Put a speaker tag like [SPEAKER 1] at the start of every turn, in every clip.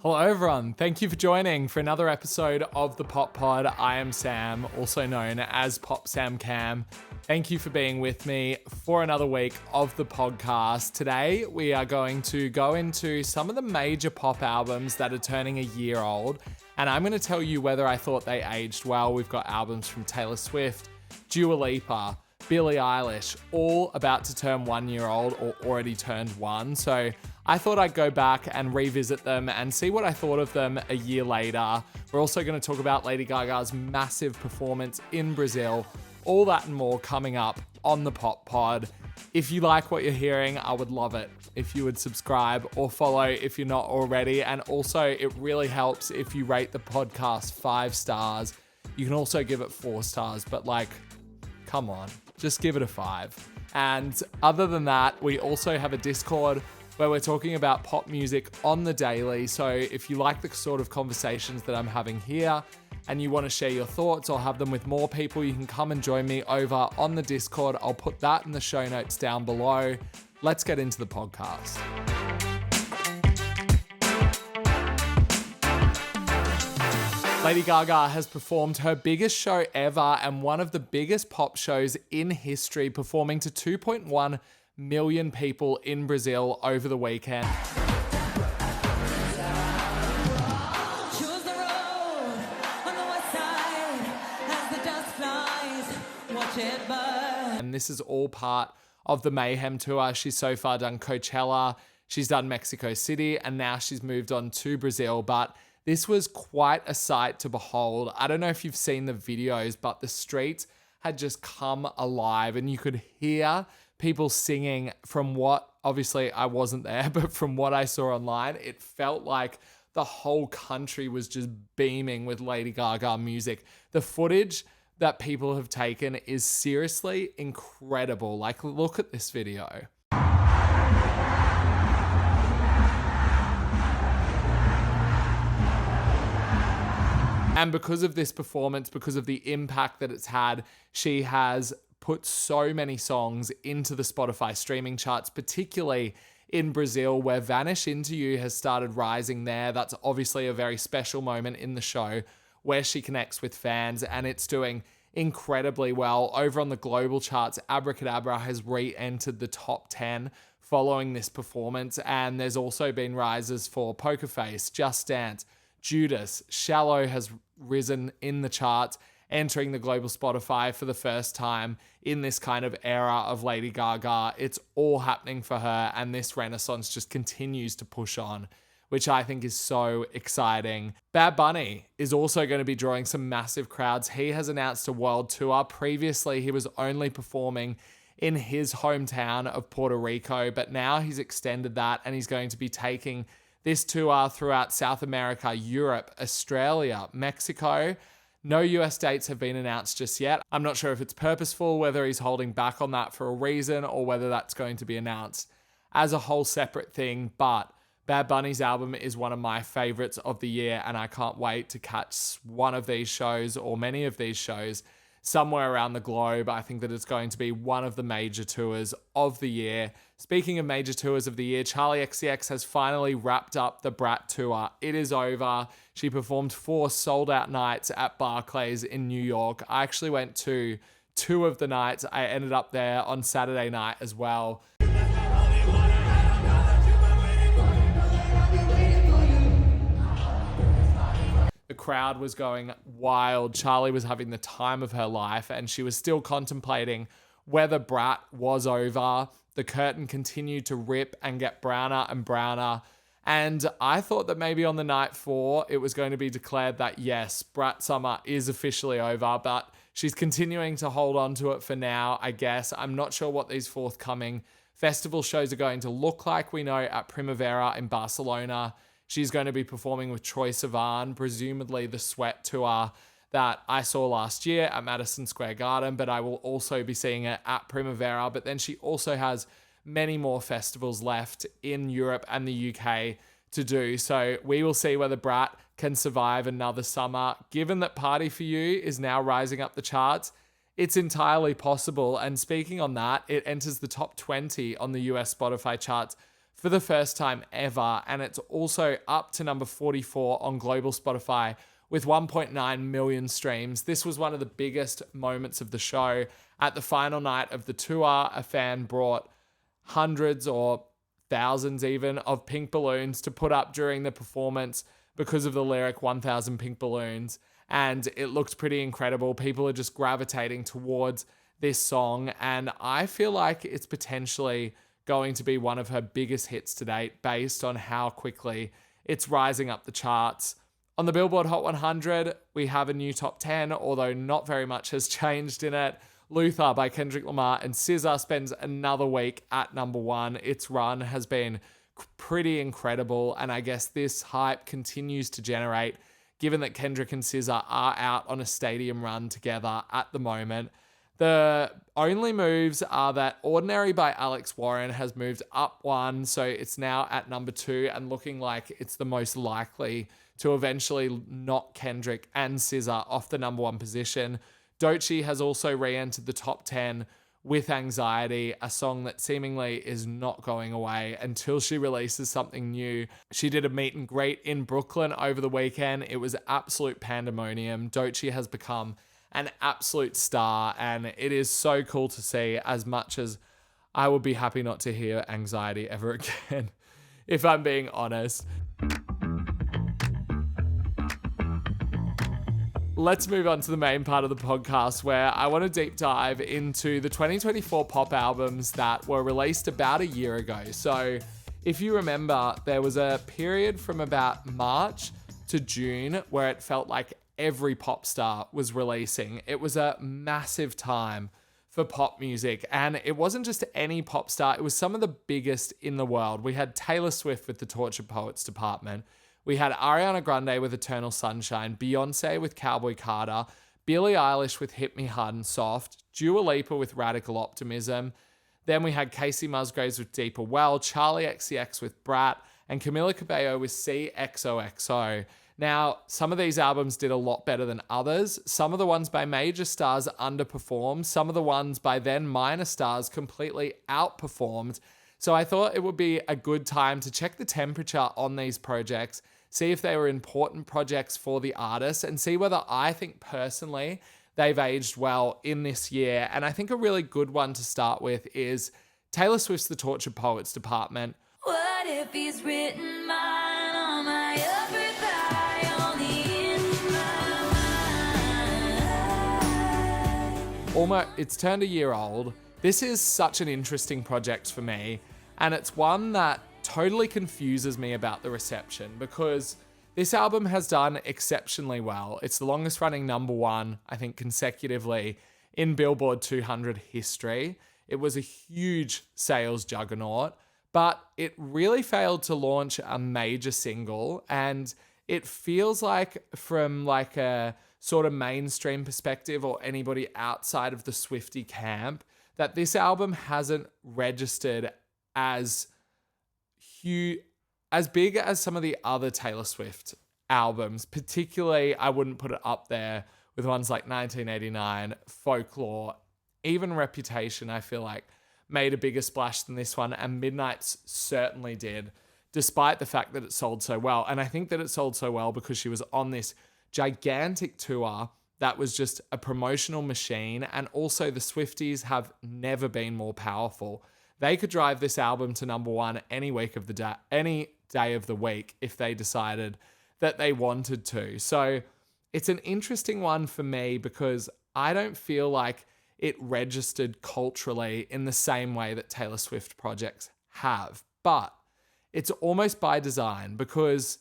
[SPEAKER 1] Hello everyone, thank you for joining for another episode of the Pop Pod. I am Sam, also known as Pop Sam Cam. Thank you for being with me for another week of the podcast. Today we are going to go into some of the major pop albums that are turning a year old, and I'm going to tell you whether I thought they aged well. We've got albums from Taylor Swift, Dua Lipa, Billie Eilish, all about to turn 1 year old or already turned one. So I thought I'd go back and revisit them and see what I thought of them a year later. We're also going to talk about Lady Gaga's massive performance in Brazil. All that and more coming up on the Pop Pod. If you like what you're hearing, I would love it if you would subscribe or follow if you're not already. And also, it really helps if you rate the podcast 5 stars. You can also give it 4 stars, but come on, just give it a 5. And other than that, we also have a Discord where we're talking about pop music on the daily. So if you like the sort of conversations that I'm having here and you want to share your thoughts or have them with more people, you can come and join me over on the Discord. I'll put that in the show notes down below. Let's get into the podcast. Lady Gaga has performed her biggest show ever and one of the biggest pop shows in history, performing to 2.1 million people in Brazil over the weekend. And this is all part of the Mayhem tour. She's so far done Coachella, she's done Mexico City, and now she's moved on to Brazil. But this was quite a sight to behold. I don't know if you've seen the videos, but the streets had just come alive and you could hear people singing. From what, obviously I wasn't there, but from what I saw online, it felt like the whole country was just beaming with Lady Gaga music. The footage that people have taken is seriously incredible. Look at this video. And because of this performance, because of the impact that it's had, she has put so many songs into the Spotify streaming charts, particularly in Brazil, where Vanish Into You has started rising there. That's obviously a very special moment in the show where she connects with fans, and it's doing incredibly well. Over on the global charts, Abracadabra has re-entered the top 10 following this performance, and there's also been rises for Poker Face, Just Dance, Judas. Shallow has risen in the charts, entering the global Spotify for the first time in this kind of era of Lady Gaga. It's all happening for her, and this renaissance just continues to push on, which I think is so exciting. Bad Bunny is also going to be drawing some massive crowds. He has announced a world tour. Previously, he was only performing in his hometown of Puerto Rico, but now he's extended that and he's going to be taking this tour throughout South America, Europe, Australia, Mexico. No US dates have been announced just yet. I'm not sure if it's purposeful, whether he's holding back on that for a reason, or whether that's going to be announced as a whole separate thing. But Bad Bunny's album is one of my favorites of the year, and I can't wait to catch one of these shows or many of these shows somewhere around the globe. I think that it's going to be one of the major tours of the year. Speaking of major tours of the year, Charli XCX has finally wrapped up the Brat tour. It is over. She performed 4 sold-out nights at Barclays in New York. I actually went to 2 of the nights. I ended up there on Saturday night as well. The crowd was going wild. Charli was having the time of her life, and she was still contemplating whether Brat was over. The curtain continued to rip and get browner and browner. And I thought that maybe on the night 4, it was going to be declared that yes, Brat Summer is officially over, but she's continuing to hold on to it for now, I guess. I'm not sure what these forthcoming festival shows are going to look like. We know at Primavera in Barcelona, she's going to be performing with Troye Sivan, presumably the Sweat tour that I saw last year at Madison Square Garden, but I will also be seeing it at Primavera. But then she also has many more festivals left in Europe and the UK to do. So we will see whether Brat can survive another summer. Given that Party For You is now rising up the charts, it's entirely possible. And speaking on that, it enters the top 20 on the US Spotify charts for the first time ever. And it's also up to number 44 on global Spotify with 1.9 million streams. This was one of the biggest moments of the show. At the final night of the tour, a fan brought hundreds or thousands even of pink balloons to put up during the performance because of the lyric 1,000 pink balloons. And it looked pretty incredible. People are just gravitating towards this song. And I feel like it's potentially going to be one of her biggest hits to date based on how quickly it's rising up the charts. On the Billboard Hot 100, we have a new top 10, although not very much has changed in it. Luther by Kendrick Lamar and SZA spends another week at number 1. Its run has been pretty incredible, and I guess this hype continues to generate, given that Kendrick and SZA are out on a stadium run together at the moment. The only moves are that Ordinary by Alex Warren has moved up 1, so it's now at number 2 and looking like it's the most likely to eventually knock Kendrick and SZA off the number 1 position. Doechii has also re-entered the top 10 with Anxiety, a song that seemingly is not going away until she releases something new. She did a meet and greet in Brooklyn over the weekend. It was absolute pandemonium. Doechii has become an absolute star, and it is so cool to see, as much as I would be happy not to hear Anxiety ever again, if I'm being honest. Let's move on to the main part of the podcast, where I want to deep dive into the 2024 pop albums that were released about a year ago. So if you remember, there was a period from about March to June where it felt like every pop star was releasing. It was a massive time for pop music, and it wasn't just any pop star, it was some of the biggest in the world. We had Taylor Swift with the Tortured Poets Department. We had Ariana Grande with Eternal Sunshine, Beyonce with Cowboy Carter, Billie Eilish with Hit Me Hard and Soft, Dua Lipa with Radical Optimism. Then we had Kacey Musgraves with Deeper Well, Charli XCX with Brat, and Camila Cabello with cxoxo. Now, some of these albums did a lot better than others. Some of the ones by major stars underperformed. Some of the ones by then minor stars completely outperformed. So I thought it would be a good time to check the temperature on these projects, see if they were important projects for the artists, and see whether I think personally they've aged well in this year. And I think a really good one to start with is Taylor Swift's The Tortured Poets Department.
[SPEAKER 2] What if he's written mine on my upper thigh, only in my mind?
[SPEAKER 1] It's turned a year old. This is such an interesting project for me, and it's one that totally confuses me about the reception, because this album has done exceptionally well. It's the longest running number 1, I think, consecutively in Billboard 200 history. It was a huge sales juggernaut, but it really failed to launch a major single, and it feels like, from like a sort of mainstream perspective or anybody outside of the Swiftie camp, that this album hasn't registered as huge, as big as some of the other Taylor Swift albums. Particularly, I wouldn't put it up there with ones like 1989, Folklore, even Reputation, I feel like made a bigger splash than this one, and Midnight's certainly did, despite the fact that it sold so well. And I think that it sold so well because she was on this gigantic tour that was just a promotional machine, and also the Swifties have never been more powerful. They could drive this album to number 1 any day of the week if they decided that they wanted to. So it's an interesting one for me because I don't feel like it registered culturally in the same way that Taylor Swift projects have. But it's almost by design, because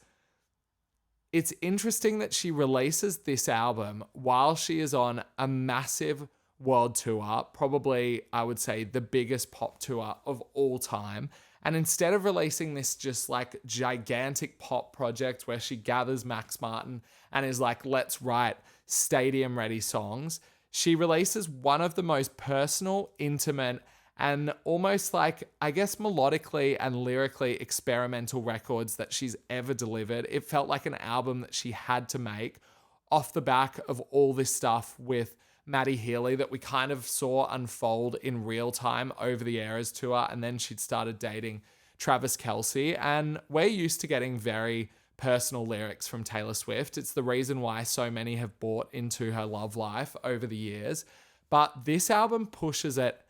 [SPEAKER 1] it's interesting that she releases this album while she is on a massive world tour, probably, I would say, the biggest pop tour of all time. And instead of releasing this just like gigantic pop project where she gathers Max Martin and is like, let's write stadium ready songs, she releases one of the most personal, intimate, and almost like, I guess, melodically and lyrically experimental records that she's ever delivered. It felt like an album that she had to make off the back of all this stuff with Maddie Healy that we kind of saw unfold in real time over the Eras tour, and then she'd started dating Travis Kelce, and we're used to getting very personal lyrics from Taylor Swift. It's the reason why so many have bought into her love life over the years. But this album pushes it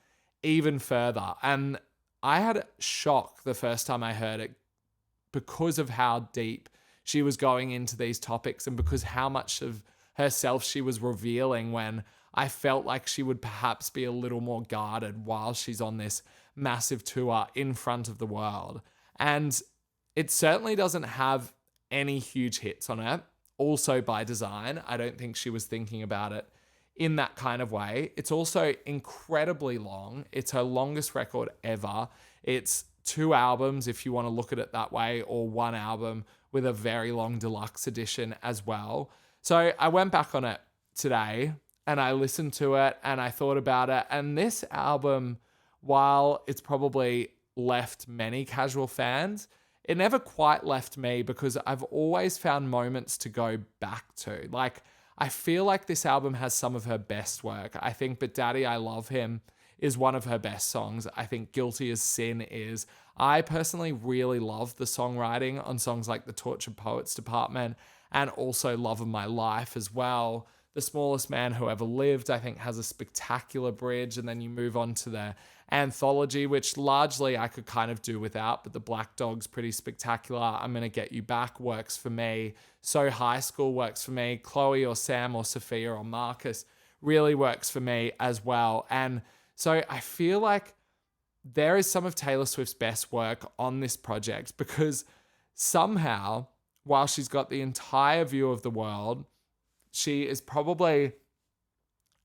[SPEAKER 1] even further. And I had a shock the first time I heard it because of how deep she was going into these topics and because how much of herself she was revealing, when I felt like she would perhaps be a little more guarded while she's on this massive tour in front of the world. And it certainly doesn't have any huge hits on it. Also by design, I don't think she was thinking about it in that kind of way. It's also incredibly long. It's her longest record ever. It's 2 albums if you want to look at it that way, or 1 album with a very long deluxe edition as well. So I went back on it today and I listened to it and I thought about it. And this album, while it's probably left many casual fans, it never quite left me, because I've always found moments to go back to. Like, I feel like this album has some of her best work. I think But Daddy, I Love Him is one of her best songs. I think Guilty as Sin is. I personally really love the songwriting on songs like The Tortured Poets Department, and also Love of My Life as well. The Smallest Man Who Ever Lived, I think, has a spectacular bridge. And then you move on to the anthology, which largely I could kind of do without, but The Black Dog's pretty spectacular. I'm Gonna Get You Back works for me. So High School works for me. Chloe or Sam or Sophia or Marcus really works for me as well. And so I feel like there is some of Taylor Swift's best work on this project, because somehow, while she's got the entire view of the world, she is probably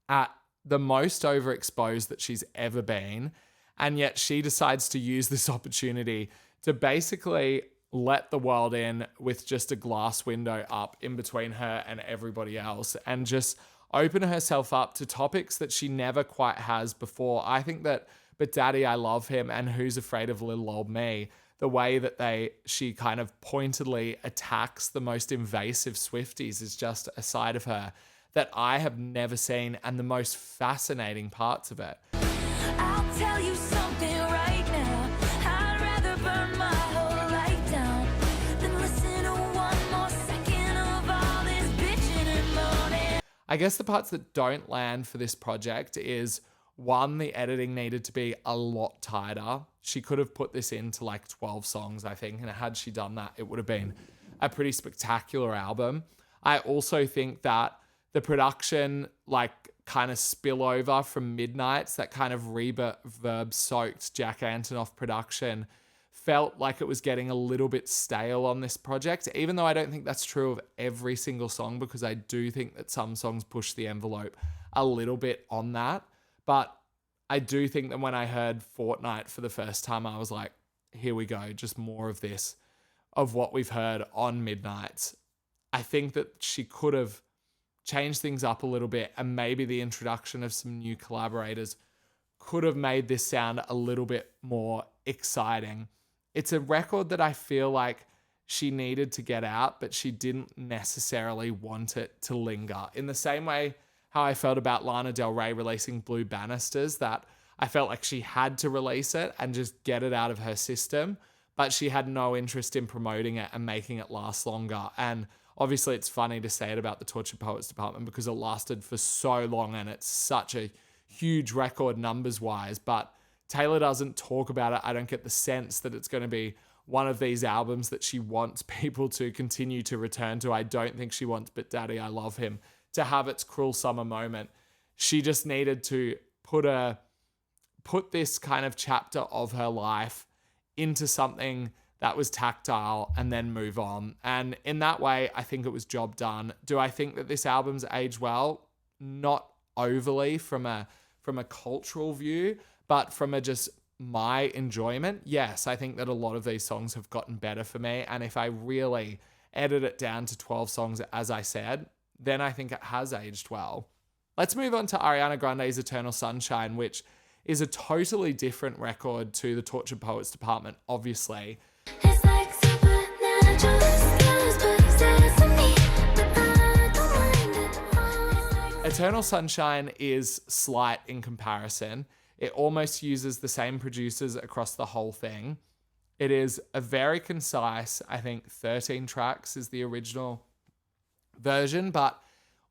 [SPEAKER 1] at the most overexposed that she's ever been. And yet she decides to use this opportunity to basically let the world in with just a glass window up in between her and everybody else, and just open herself up to topics that she never quite has before. I think that But Daddy, I Love Him and Who's Afraid of Little Old Me, the way that she kind of pointedly attacks the most invasive Swifties, is just a side of her that I have never seen, and the most fascinating parts of it.
[SPEAKER 2] I'll tell you something right now. I'd rather burn my whole life down than listen to one more second of all this bitching and moaning.
[SPEAKER 1] I guess the parts that don't land for this project is, one, the editing needed to be a lot tighter. She could have put this into like 12 songs, I think, and had she done that, it would have been a pretty spectacular album. I also think that the production, like, kind of spillover from Midnights, that kind of reverb-soaked Jack Antonoff production, felt like it was getting a little bit stale on this project, even though I don't think that's true of every single song, because I do think that some songs push the envelope a little bit on that. But I do think that when I heard Fortnight for the first time, I was like, here we go, just more of this, of what we've heard on Midnights. I think that she could have changed things up a little bit, and maybe the introduction of some new collaborators could have made this sound a little bit more exciting. It's a record that I feel like she needed to get out, but she didn't necessarily want it to linger. In the same way how I felt about Lana Del Rey releasing Blue Banisters, that I felt like she had to release it and just get it out of her system, but she had no interest in promoting it and making it last longer. And obviously it's funny to say it about the Tortured Poets Department, because it lasted for so long and it's such a huge record numbers-wise, but Taylor doesn't talk about it. I don't get the sense that it's going to be one of these albums that she wants people to continue to return to. I don't think she wants But Daddy, I Love Him to have its Cruel Summer moment. She just needed to put this kind of chapter of her life into something that was tactile and then move on. And in that way, I think it was job done. Do I think that this album's aged well? Not overly from a cultural view, but from a just my enjoyment, yes. I think that a lot of these songs have gotten better for me. And if I really edit it down to 12 songs, as I said, then I think it has aged well. Let's move on to Ariana Grande's Eternal Sunshine, which is a totally different record to the Tortured Poets Department, obviously.
[SPEAKER 2] It's like supernatural skies, but he says to me that I don't mind it.
[SPEAKER 1] Eternal Sunshine is slight in comparison. It almost uses the same producers across the whole thing. It is a very concise, I think 13 tracks is the original version, but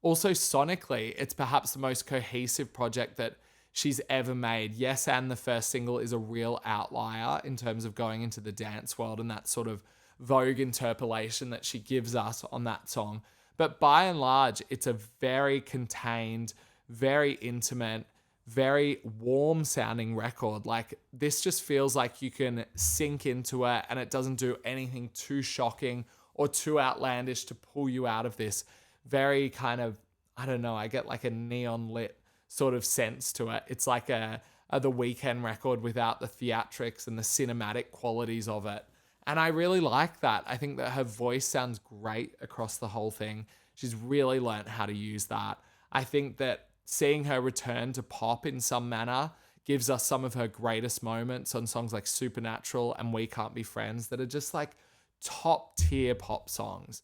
[SPEAKER 1] also sonically, it's perhaps the most cohesive project that she's ever made. Yes, and the first single is a real outlier in terms of going into the dance world and that sort of Vogue interpolation that she gives us on that song. But by and large, it's a very contained, very intimate, very warm sounding record. Like, this just feels like you can sink into it and it doesn't do anything too shocking or too outlandish to pull you out of this very kind of, I don't know, I get like a neon lit sort of sense to it. It's like a The Weeknd record without the theatrics and the cinematic qualities of it. And I really like that. I think that her voice sounds great across the whole thing. She's really learnt how to use that. I think that seeing her return to pop in some manner gives us some of her greatest moments on songs like Supernatural and We Can't Be Friends that are just like top tier pop songs.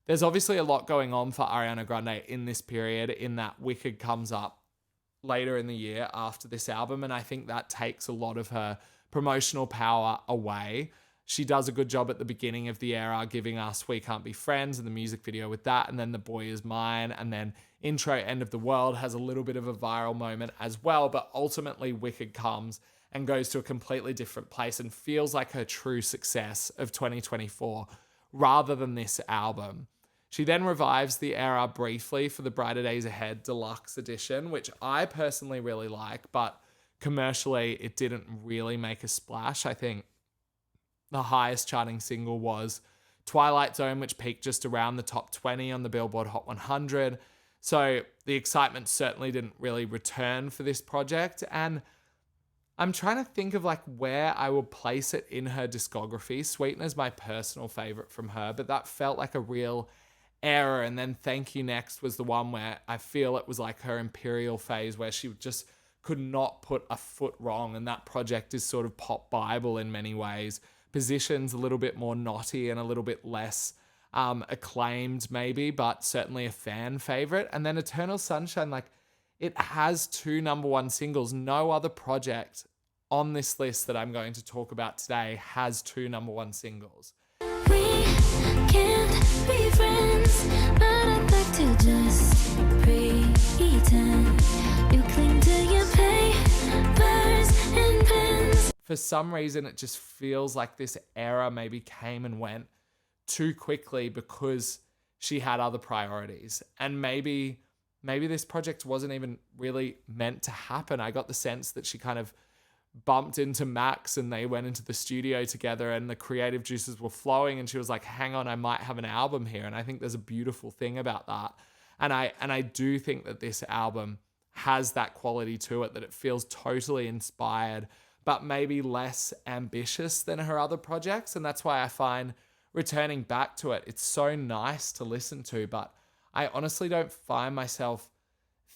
[SPEAKER 1] There's obviously a lot going on for Ariana Grande in this period, in that Wicked comes up later in the year after this album, and I think that takes a lot of her promotional power away. She does a good job at the beginning of the era, giving us We Can't Be Friends and the music video with that, and then The Boy Is Mine, and then intro End of the World has a little bit of a viral moment as well, but ultimately Wicked comes and goes to a completely different place and feels like her true success of 2024 rather than this album. She then revives the era briefly for the Brighter Days Ahead Deluxe Edition, which I personally really like, but commercially it didn't really make a splash. I think the highest charting single was Twilight Zone, which peaked just around the top 20 on the Billboard Hot 100. So the excitement certainly didn't really return for this project. And I'm trying to think of like where I would place it in her discography. Sweetener's my personal favorite from her, but that felt like a real error. And then Thank You Next was the one where I feel it was like her imperial phase where she just could not put a foot wrong. And that project is sort of pop Bible in many ways. Positions a little bit more knotty and a little bit less acclaimed maybe, but certainly a fan favorite. And then Eternal Sunshine, like, it has 2 number 1 singles. No other project on this list that I'm going to talk about today has 2 number 1 singles.
[SPEAKER 2] We can't be friends, but I'd like to just pretend you cling to your papers and pens.
[SPEAKER 1] For some reason, it just feels like this era maybe came and went too quickly because she had other priorities. And maybe this project wasn't even really meant to happen. I got the sense that she kind of bumped into Max and they went into the studio together and the creative juices were flowing and she was like, hang on, I might have an album here. And I think there's a beautiful thing about that. And I do think that this album has that quality to it, that it feels totally inspired, but maybe less ambitious than her other projects. And that's why I find returning back to it, it's so nice to listen to, but I honestly don't find myself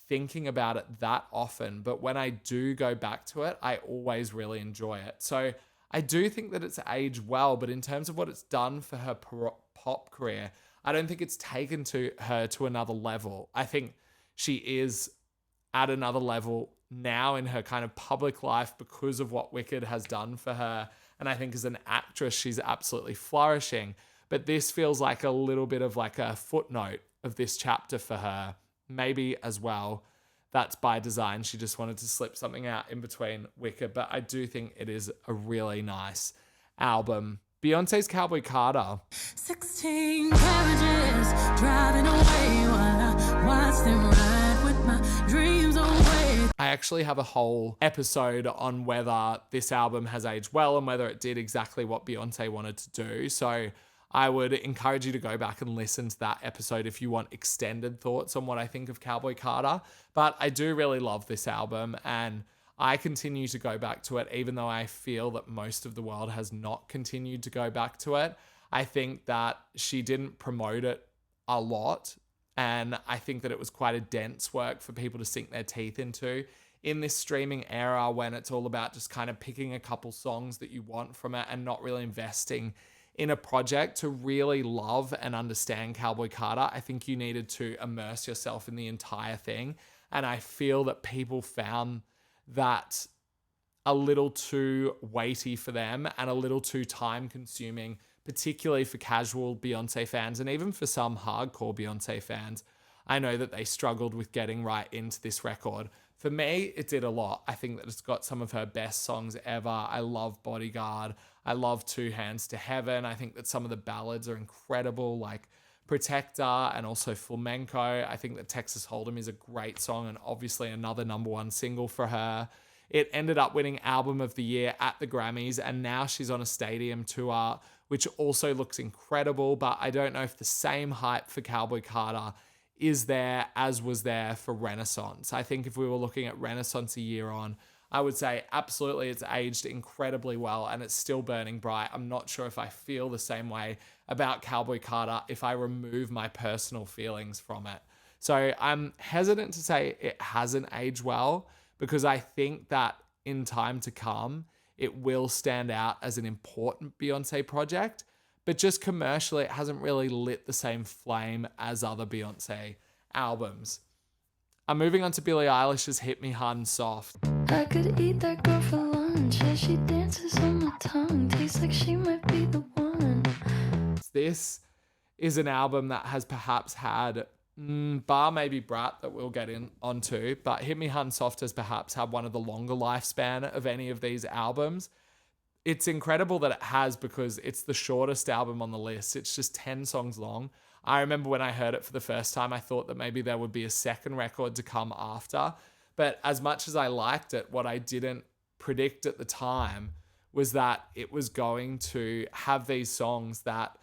[SPEAKER 1] thinking about it that often. But when I do go back to it, I always really enjoy it. So I do think that it's aged well, but in terms of what it's done for her pop career, I don't think it's taken her to another level. I think she is at another level now in her kind of public life because of what Wicked has done for her. And I think as an actress, she's absolutely flourishing. But this feels like a little bit of like a footnote of this chapter for her. Maybe as well, that's by design. She just wanted to slip something out in between Wicked. But I do think it is a really nice album. Beyonce's Cowboy Carter.
[SPEAKER 2] 16 carriages driving away while I watch them ride with my dreams away.
[SPEAKER 1] I actually have a whole episode on whether this album has aged well and whether it did exactly what Beyonce wanted to do. So I would encourage you to go back and listen to that episode if you want extended thoughts on what I think of Cowboy Carter. But I do really love this album and I continue to go back to it, even though I feel that most of the world has not continued to go back to it. I think that she didn't promote it a lot. And I think that it was quite a dense work for people to sink their teeth into in this streaming era when it's all about just kind of picking a couple songs that you want from it and not really investing in a project to really love and understand Cowboy Carter. I think you needed to immerse yourself in the entire thing. And I feel that people found that a little too weighty for them and a little too time consuming, particularly for casual Beyonce fans and even for some hardcore Beyonce fans. I know that they struggled with getting right into this record. For me, it did a lot. I think that it's got some of her best songs ever. I love Bodyguard. I love Two Hands to Heaven. I think that some of the ballads are incredible, like Protector and also Flamenco. I think that Texas Hold'em is a great song and obviously another number one single for her. It ended up winning Album of the Year at the Grammys, and now she's on a stadium tour, which also looks incredible, but I don't know if the same hype for Cowboy Carter is there as was there for Renaissance. I think if we were looking at Renaissance a year on, I would say absolutely it's aged incredibly well and it's still burning bright. I'm not sure if I feel the same way about Cowboy Carter if I remove my personal feelings from it. So I'm hesitant to say it hasn't aged well because I think that in time to come, it will stand out as an important Beyonce project. But just commercially, it hasn't really lit the same flame as other Beyonce albums. I'm moving on to Billie Eilish's Hit Me Hard and Soft.
[SPEAKER 2] I could eat that girl for lunch as she dances on my tongue. Tastes like she might be the one.
[SPEAKER 1] This is an album that has perhaps had, bar maybe Brat that we'll get in onto, but Hit Me Hard and Soft has perhaps had one of the longer lifespan of any of these albums. It's incredible that it has because it's the shortest album on the list. It's just 10 songs long. I remember when I heard it for the first time, I thought that maybe there would be a second record to come after. But as much as I liked it, what I didn't predict at the time was that it was going to have these songs that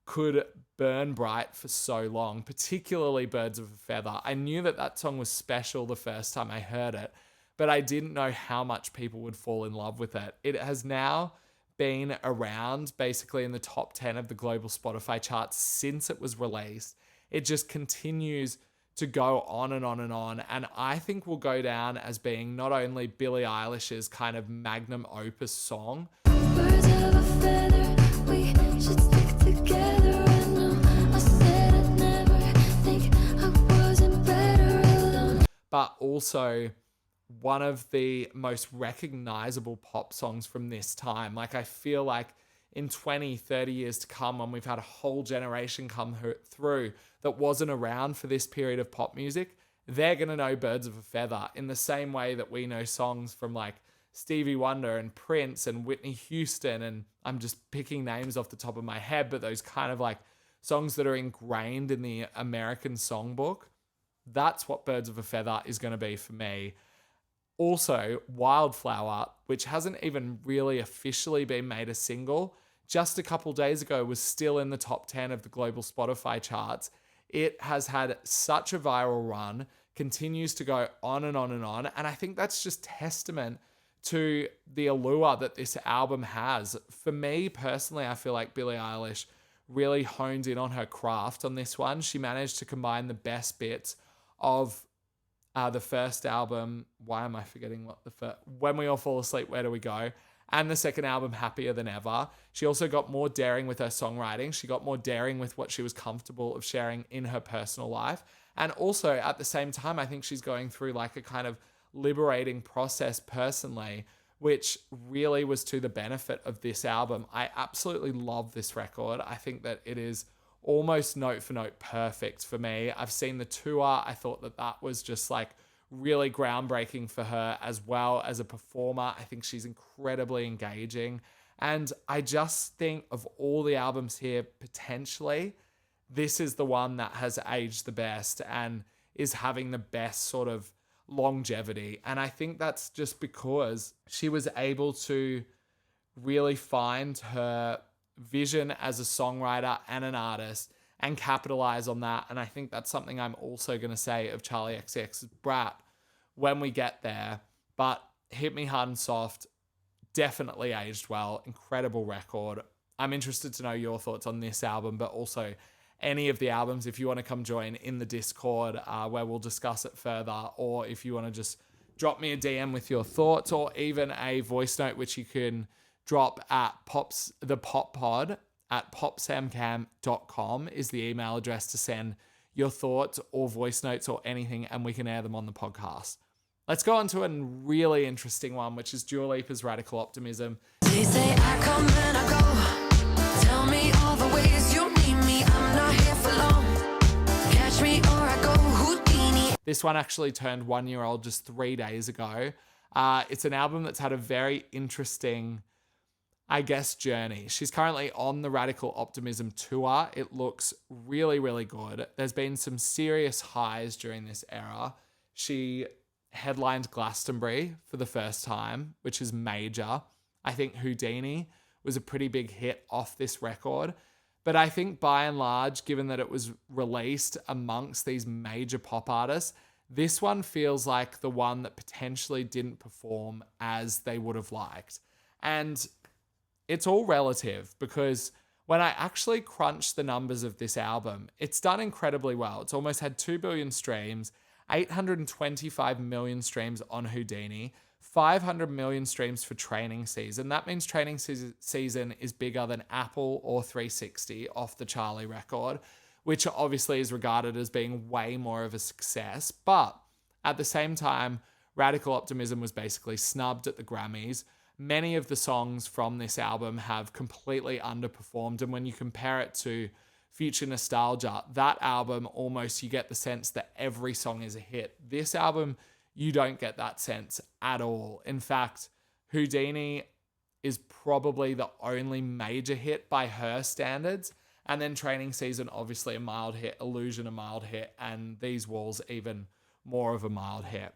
[SPEAKER 1] could burn bright for so long, particularly Birds of a Feather. I knew that that song was special the first time I heard it, but I didn't know how much people would fall in love with it. It has now been around basically in the top 10 of the global Spotify charts since it was released. It just continues to go on and on and on. And I think will go down as being not only Billie Eilish's kind of magnum opus song,
[SPEAKER 2] Birds of a feather, we should stick together. I know I said I'd never think I wasn't better alone.
[SPEAKER 1] but also one of the most recognizable pop songs from this time. Like, I feel like in 20, 30 years to come, when we've had a whole generation come through that wasn't around for this period of pop music, they're going to know Birds of a Feather in the same way that we know songs from like Stevie Wonder and Prince and Whitney Houston. And I'm just picking names off the top of my head, but those kind of like songs that are ingrained in the American songbook. That's what Birds of a Feather is going to be for me. Also, Wildflower, which hasn't even really officially been made a single, just a couple days ago was still in the top 10 of the global Spotify charts. It has had such a viral run, continues to go on and on and on. And I think that's just testament to the allure that this album has. For me personally, I feel like Billie Eilish really honed in on her craft on this one. She managed to combine the best bits of the first album, why am I forgetting what the first, When We All Fall Asleep, Where Do We Go? And the second album, Happier Than Ever. She also got more daring with her songwriting. She got more daring with what she was comfortable of sharing in her personal life. And also at the same time, I think she's going through like a kind of liberating process personally, which really was to the benefit of this album. I absolutely love this record. I think that it is almost note for note perfect for me. I've seen the tour. I thought that that was just like really groundbreaking for her as well as a performer. I think she's incredibly engaging. And I just think of all the albums here, potentially, this is the one that has aged the best and is having the best sort of longevity. And I think that's just because she was able to really find her vision as a songwriter and an artist and capitalize on that. And I think that's something I'm also going to say of Charli XCX's Brat when we get there. But Hit Me Hard and Soft definitely aged well. Incredible record. I'm interested to know your thoughts on this album, but also any of the albums if you want to come join in the Discord where we'll discuss it further, or if you want to just drop me a DM with your thoughts, or even a voice note which you can drop at the pop pod at popsamcam.com is the email address to send your thoughts or voice notes or anything, and we can air them on the podcast. Let's go on to a really interesting one, which is Dua Lipa's Radical Optimism.
[SPEAKER 2] They say I come and I go. Tell me all the ways you need me. I'm not here for long. Catch me or I go Houdini.
[SPEAKER 1] This one actually turned 1 year old just 3 days ago. It's an album that's had a very interesting, I guess, journey. She's currently on the Radical Optimism tour. It looks really, really good. There's been some serious highs during this era. She headlined Glastonbury for the first time, which is major. I think Houdini was a pretty big hit off this record. But I think by and large, given that it was released amongst these major pop artists, this one feels like the one that potentially didn't perform as they would have liked. And it's all relative, because when I actually crunched the numbers of this album, it's done incredibly well. It's almost had 2 billion streams, 825 million streams on Houdini, 500 million streams for Training Season. That means Training Season is bigger than Apple or 360 off the Charli record, which obviously is regarded as being way more of a success. But at the same time, Radical Optimism was basically snubbed at the Grammys. Many of the songs from this album have completely underperformed. And when you compare it to Future Nostalgia, that album, almost you get the sense that every song is a hit. This album, you don't get that sense at all. In fact, Houdini is probably the only major hit by her standards. And then Training Season, obviously a mild hit, Illusion a mild hit, and These Walls even more of a mild hit.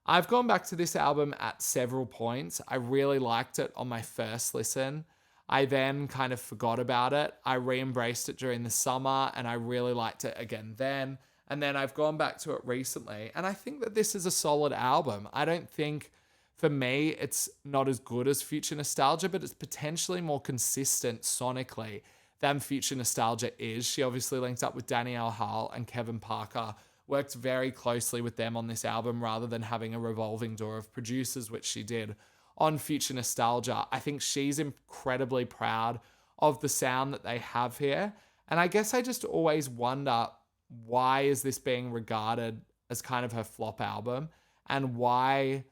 [SPEAKER 1] I've gone back to this album at several points. I really liked it on my first listen. I then kind of forgot about it. I re-embraced it during the summer and I really liked it again then. And then I've gone back to it recently. And I think that this is a solid album. I don't think, for me, it's not as good as Future Nostalgia, but it's potentially more consistent sonically than Future Nostalgia is. She obviously linked up with Danielle Hall and Kevin Parker, worked very closely with them on this album rather than having a revolving door of producers, which she did on Future Nostalgia. I think she's incredibly proud of the sound that they have here. And I guess I just always wonder, why is this being regarded as kind of her flop album? And why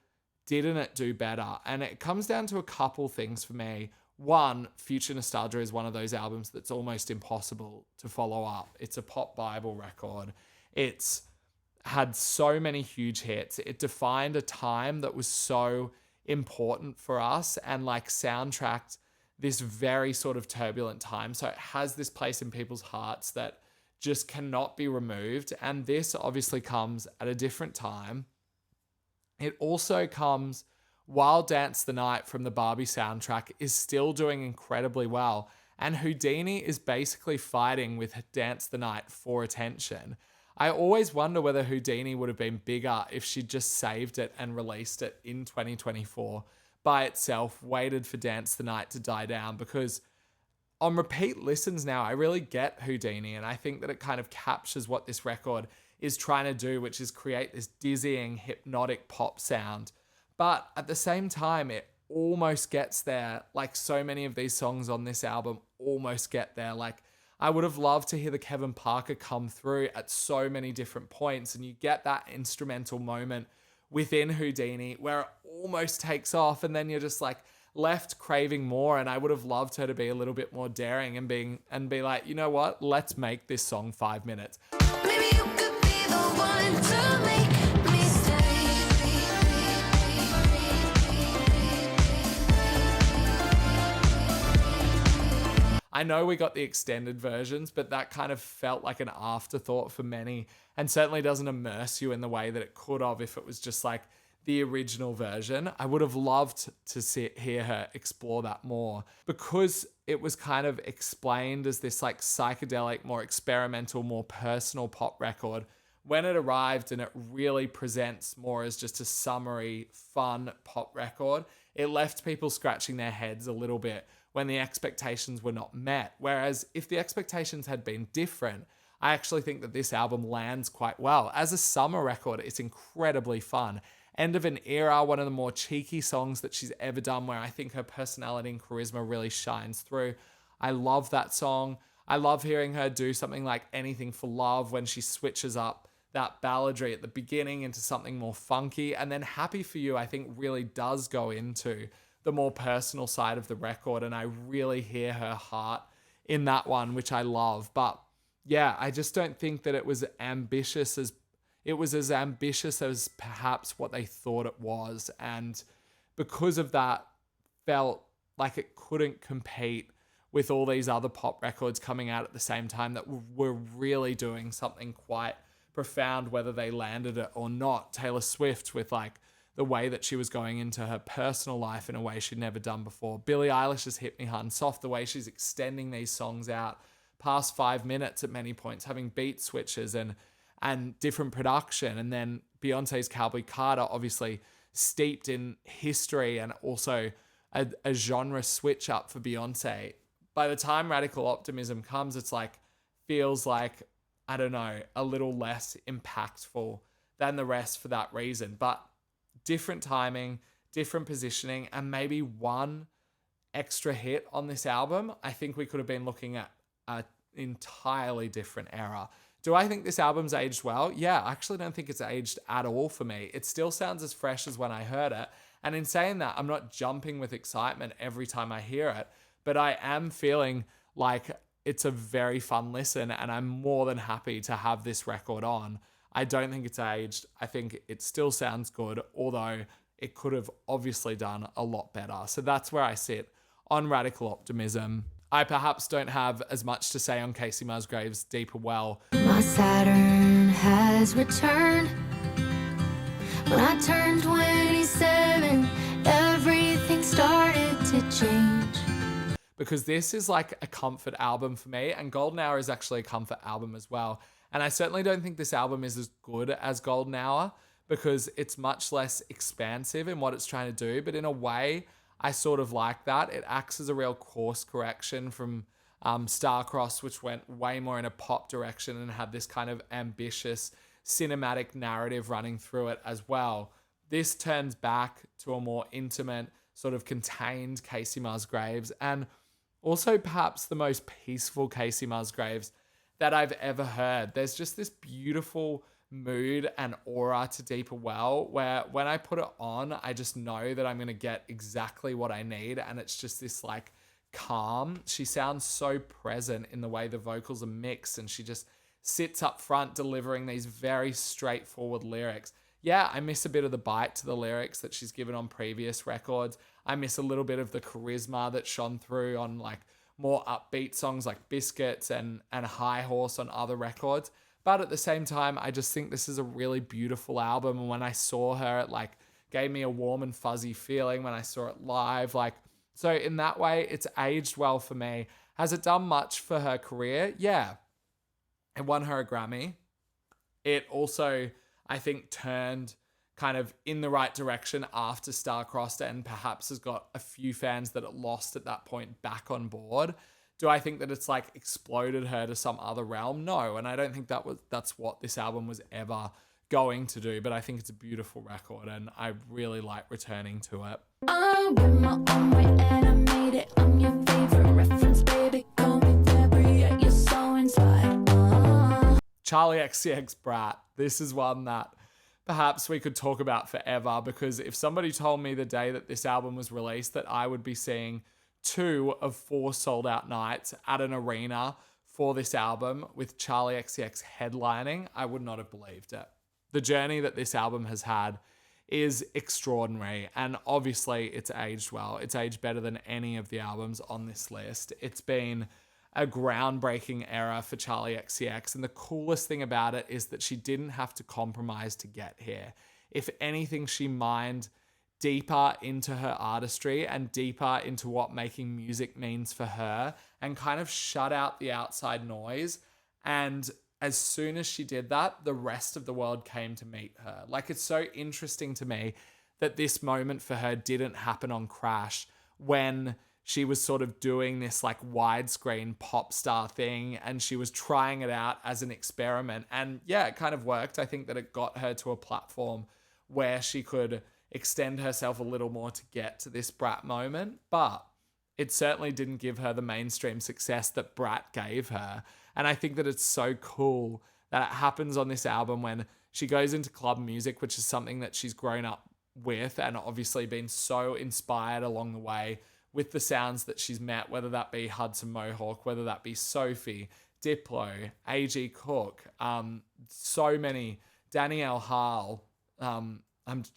[SPEAKER 1] didn't it do better? And it comes down to a couple things for me. One, Future Nostalgia is one of those albums that's almost impossible to follow up. It's a pop Bible record. It's had so many huge hits. It defined a time that was so important for us and like soundtracked this very sort of turbulent time. So it has this place in people's hearts that just cannot be removed. And this obviously comes at a different time. It also comes while Dance the Night from the Barbie soundtrack is still doing incredibly well. And Houdini is basically fighting with Dance the Night for attention. I always wonder whether Houdini would have been bigger if she'd just saved it and released it in 2024 by itself, waited for Dance the Night to die down, because on repeat listens now, I really get Houdini, and I think that it kind of captures what this record is trying to do, which is create this dizzying, hypnotic pop sound. But at the same time, it almost gets there, like so many of these songs on this album almost get there. Like, I would have loved to hear the Kevin Parker come through at so many different points, and you get that instrumental moment within Houdini where it almost takes off, and then you're just like left craving more. And I would have loved her to be a little bit more daring and be like, you know what, let's make this song 5 minutes.
[SPEAKER 2] Maybe you could be the one to make me stay.
[SPEAKER 1] I know we got the extended versions, but that kind of felt like an afterthought for many, and certainly doesn't immerse you in the way that it could have if it was just like the original version. I would have loved to hear her explore that more, because it was kind of explained as this like psychedelic, more experimental, more personal pop record. When it arrived and it really presents more as just a summary, fun pop record, it left people scratching their heads a little bit when the expectations were not met. Whereas if the expectations had been different, I actually think that this album lands quite well. As a summer record, it's incredibly fun. End of an Era, one of the more cheeky songs that she's ever done, where I think her personality and charisma really shines through. I love that song. I love hearing her do something like Anything for Love when she switches up that balladry at the beginning into something more funky. And then Happy For You, I think, really does go into the more personal side of the record. And I really hear her heart in that one, which I love. But yeah, I just don't think that it was as ambitious as perhaps what they thought it was. And because of that, felt like it couldn't compete with all these other pop records coming out at the same time that were really doing something quite profound, whether they landed it or not. Taylor Swift with like the way that she was going into her personal life in a way she'd never done before. Billie Eilish's Hit Me Hun Soft, the way she's extending these songs out past 5 minutes at many points, having beat switches and different production. And then Beyonce's Cowboy Carter, obviously steeped in history and also a genre switch up for Beyonce. By the time Radical Optimism comes, it's like, feels like, I don't know, a little less impactful than the rest for that reason. But different timing, different positioning, and maybe one extra hit on this album, I think we could have been looking at an entirely different era. Do I think this album's aged well? Yeah, I actually don't think it's aged at all for me. It still sounds as fresh as when I heard it. And in saying that, I'm not jumping with excitement every time I hear it, but I am feeling like it's a very fun listen, and I'm more than happy to have this record on. I don't think it's aged. I think it still sounds good, although it could have obviously done a lot better. So that's where I sit on Radical Optimism. I perhaps don't have as much to say on Kacey Musgraves' Deeper Well.
[SPEAKER 2] My Saturn has returned. When I turned 27, everything started to change.
[SPEAKER 1] Because this is like a comfort album for me, and Golden Hour is actually a comfort album as well. And I certainly don't think this album is as good as Golden Hour because it's much less expansive in what it's trying to do. But in a way, I sort of like that. It acts as a real course correction from Starcross, which went way more in a pop direction and had this kind of ambitious cinematic narrative running through it as well. This turns back to a more intimate, sort of contained Kacey Musgraves, and also perhaps the most peaceful Kacey Musgraves that I've ever heard. There's just this beautiful mood and aura to Deeper Well where when I put it on, I just know that I'm going to get exactly what I need, and it's just this like calm. She sounds so present in the way the vocals are mixed, and she just sits up front delivering these very straightforward lyrics. Yeah, I miss a bit of the bite to the lyrics that she's given on previous records. I miss a little bit of the charisma that shone through on like more upbeat songs like Biscuits and High Horse on other records. But at the same time, I just think this is a really beautiful album. And when I saw her, it like gave me a warm and fuzzy feeling when I saw it live. Like, so in that way, it's aged well for me. Has it done much for her career? Yeah. It won her a Grammy. It also, I think, turned kind of in the right direction after Starcrossed, and perhaps has got a few fans that it lost at that point back on board. Do I think that it's like exploded her to some other realm? No, and I don't think that's what this album was ever going to do, but I think it's a beautiful record and I really like returning to it.
[SPEAKER 2] I went my own way and I made it. I'm your favorite reference, baby. Call me Debbie, yeah, you're so inside.
[SPEAKER 1] Charli XCX Brat. This is one that perhaps we could talk about forever, because if somebody told me the day that this album was released that I would be seeing 2 of 4 sold out nights at an arena for this album with Charli XCX headlining, I would not have believed it. The journey that this album has had is extraordinary, and obviously it's aged well. It's aged better than any of the albums on this list. It's been a groundbreaking era for Charli XCX, and the coolest thing about it is that she didn't have to compromise to get here. If anything, she mined deeper into her artistry and deeper into what making music means for her, and kind of shut out the outside noise. And as soon as she did that, the rest of the world came to meet her. Like, it's so interesting to me that this moment for her didn't happen on Crash, when she was sort of doing this like widescreen pop star thing and she was trying it out as an experiment. And yeah, it kind of worked. I think that it got her to a platform where she could extend herself a little more to get to this Brat moment, but it certainly didn't give her the mainstream success that Brat gave her. And I think that it's so cool that it happens on this album when she goes into club music, which is something that she's grown up with and obviously been so inspired along the way with the sounds that she's met, whether that be Hudson Mohawk, whether that be Sophie, Diplo, A.G. Cook, so many, Danielle Harle. I'm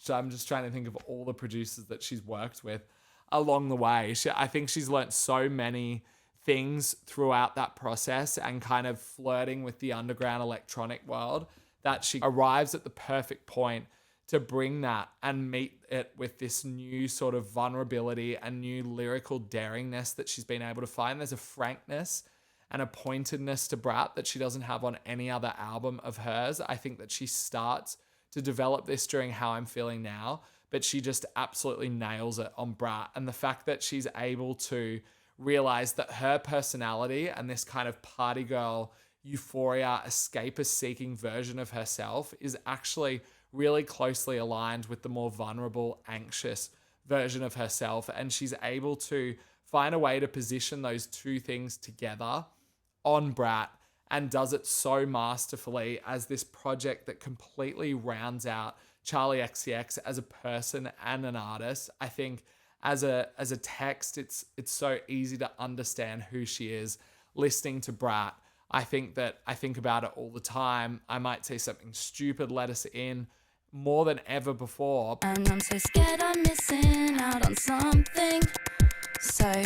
[SPEAKER 1] just trying to think of all the producers that she's worked with along the way. I think she's learnt so many things throughout that process and kind of flirting with the underground electronic world that she arrives at the perfect point to bring that and meet it with this new sort of vulnerability and new lyrical daringness that she's been able to find. There's a frankness and a pointedness to Brat that she doesn't have on any other album of hers. I think that she starts to develop this during How I'm Feeling Now, but she just absolutely nails it on Brat. And the fact that she's able to realize that her personality and this kind of party girl, euphoria, escapist seeking version of herself is actually really closely aligned with the more vulnerable, anxious version of herself. And she's able to find a way to position those two things together on Brat and does it so masterfully as this project that completely rounds out Charli XCX as a person and an artist. I think as a text, it's so easy to understand who she is listening to Brat. I think about it all the time. I might say something stupid, let us in more than ever before.
[SPEAKER 2] And I'm so scared I'm missing out on something. So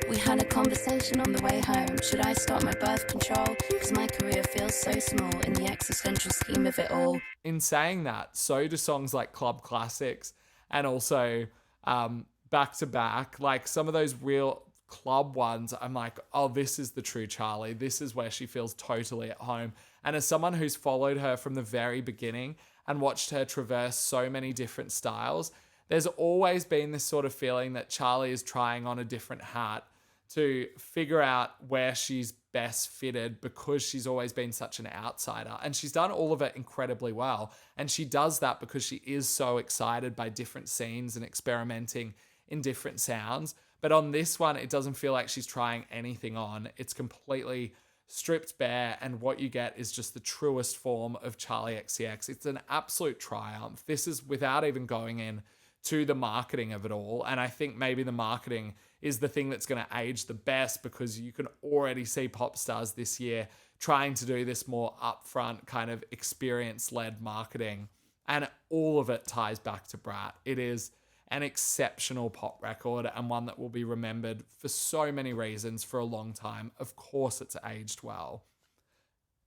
[SPEAKER 2] we had a conversation on the way home. Should I start my birth control? Because my career feels so small in the existential scheme of it all.
[SPEAKER 1] In saying that, so do songs like Club Classics and also Back to Back. Like some of those real club ones, I'm like, oh, this is the true Charli. This is where she feels totally at home. And as someone who's followed her from the very beginning and watched her traverse so many different styles, there's always been this sort of feeling that Charli is trying on a different hat to figure out where she's best fitted because she's always been such an outsider. And she's done all of it incredibly well. And she does that because she is so excited by different scenes and experimenting in different sounds. But on this one, it doesn't feel like she's trying anything on. It's completely stripped bare, and what you get is just the truest form of Charli XCX. It's an absolute triumph. This is without even going in to the marketing of it all. And I think maybe the marketing is the thing that's going to age the best because you can already see pop stars this year trying to do this more upfront kind of experience-led marketing. And all of it ties back to Brat. It is an exceptional pop record and one that will be remembered for so many reasons for a long time. Of course, it's aged well.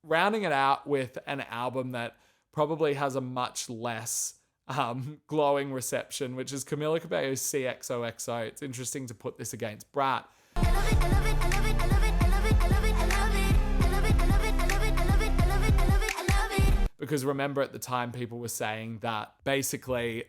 [SPEAKER 1] Rounding it out with an album that probably has a much less glowing reception, which is Camila Cabello's cxoxo. It's interesting to put this against Brat. Because remember at the time people were saying that basically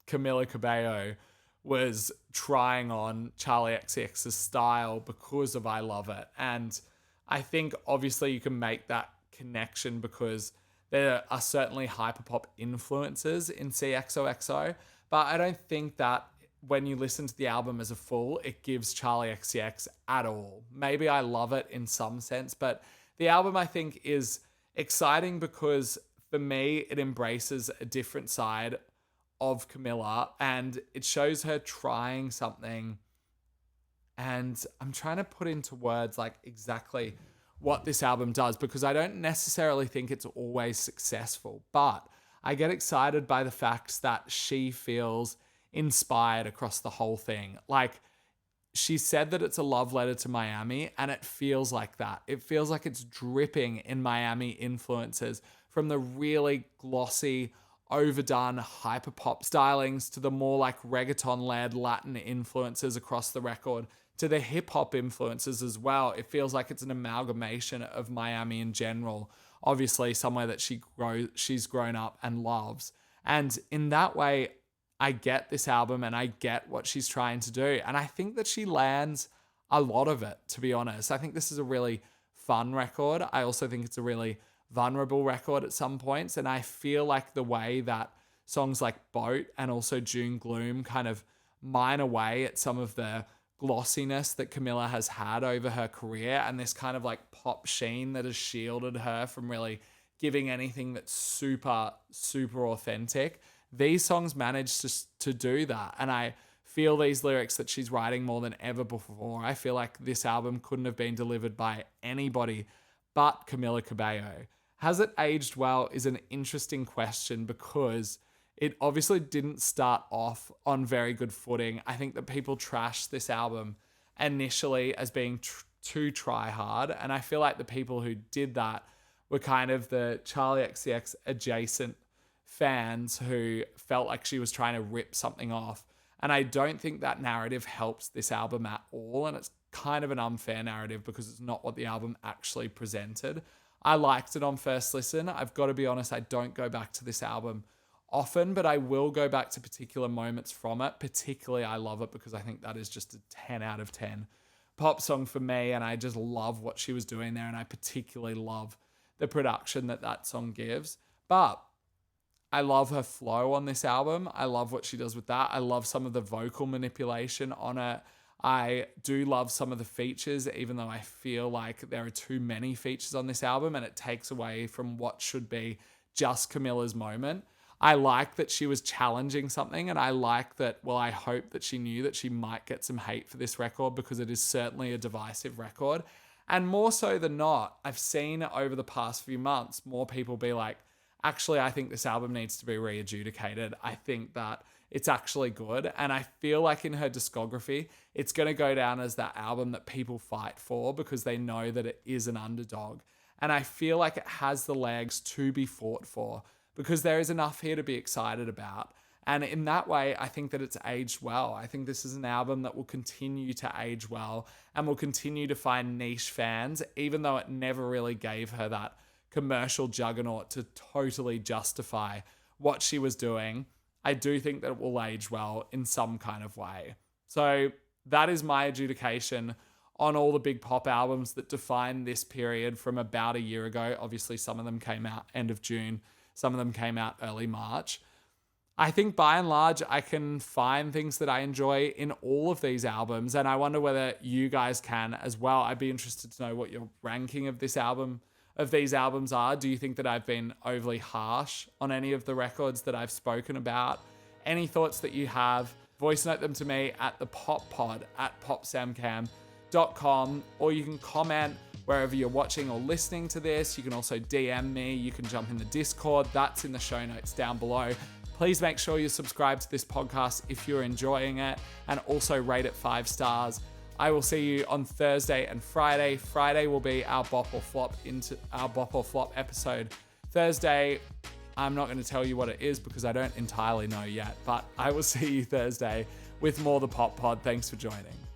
[SPEAKER 1] Camila Cabello was trying on Charli XCX's style because of I Love It. And I think obviously you can make that connection because there are certainly hyperpop influences in cxoxo, but I don't think that when you listen to the album as a full, it gives Charli XCX at all. Maybe I Love It in some sense, but the album I think is exciting because for me, it embraces a different side of Camila and it shows her trying something. And I'm trying to put into words like exactly what this album does because I don't necessarily think it's always successful, but I get excited by the fact that she feels inspired across the whole thing. Like she said that it's a love letter to Miami and it feels like that. It feels like it's dripping in Miami influences from the really glossy, overdone hyperpop stylings to the more like reggaeton-led Latin influences across the record to the hip-hop influences as well. It feels like it's an amalgamation of Miami in general, obviously somewhere that she's grown up and loves. And in that way, I get this album and I get what she's trying to do. And I think that she lands a lot of it, to be honest. I think this is a really fun record. I also think it's a really vulnerable record at some points. And I feel like the way that songs like Boat and also June Gloom kind of mine away at some of the glossiness that Camila has had over her career and this kind of like pop sheen that has shielded her from really giving anything that's super, super authentic. These songs manage to do that. And I feel these lyrics that she's writing more than ever before. I feel like this album couldn't have been delivered by anybody but Camila Cabello. Has it aged well is an interesting question because it obviously didn't start off on very good footing. I think that people trashed this album initially as being too try hard. And I feel like the people who did that were kind of the Charli XCX adjacent fans who felt like she was trying to rip something off. And I don't think that narrative helps this album at all. And it's kind of an unfair narrative because it's not what the album actually presented. I liked it on first listen. I've got to be honest, I don't go back to this album often, but I will go back to particular moments from it. Particularly, I love it because I think that is just a 10 out of 10 pop song for me. And I just love what she was doing there. And I particularly love the production that song gives. But I love her flow on this album. I love what she does with that. I love some of the vocal manipulation on it. I do love some of the features, even though I feel like there are too many features on this album and it takes away from what should be just Camila's moment. I like that she was challenging something, and I like that, well, I hope that she knew that she might get some hate for this record because it is certainly a divisive record. And more so than not, I've seen over the past few months more people be like, actually, I think this album needs to be re-adjudicated. I think that it's actually good. And I feel like in her discography, it's going to go down as that album that people fight for because they know that it is an underdog. And I feel like it has the legs to be fought for because there is enough here to be excited about. And in that way, I think that it's aged well. I think this is an album that will continue to age well and will continue to find niche fans, even though it never really gave her that commercial juggernaut to totally justify what she was doing. I do think that it will age well in some kind of way. So that is my adjudication on all the big pop albums that define this period from about a year ago. Obviously, some of them came out end of June. Some of them came out early March. I think by and large, I can find things that I enjoy in all of these albums. And I wonder whether you guys can as well. I'd be interested to know what your ranking of these albums are. Do you think that I've been overly harsh on any of the records that I've spoken about? Any thoughts that you have, voice note them to me at the poppod at popsamcam.com, or you can comment wherever you're watching or listening to this. You can also DM me. You can jump in the Discord. That's in the show notes down below. Please make sure you subscribe to this podcast if you're enjoying it, and also rate it 5 stars. I will see you on Thursday and Friday. Friday will be our Bop or Flop episode. Thursday, I'm not going to tell you what it is because I don't entirely know yet, but I will see you Thursday with more The Pop Pod. Thanks for joining.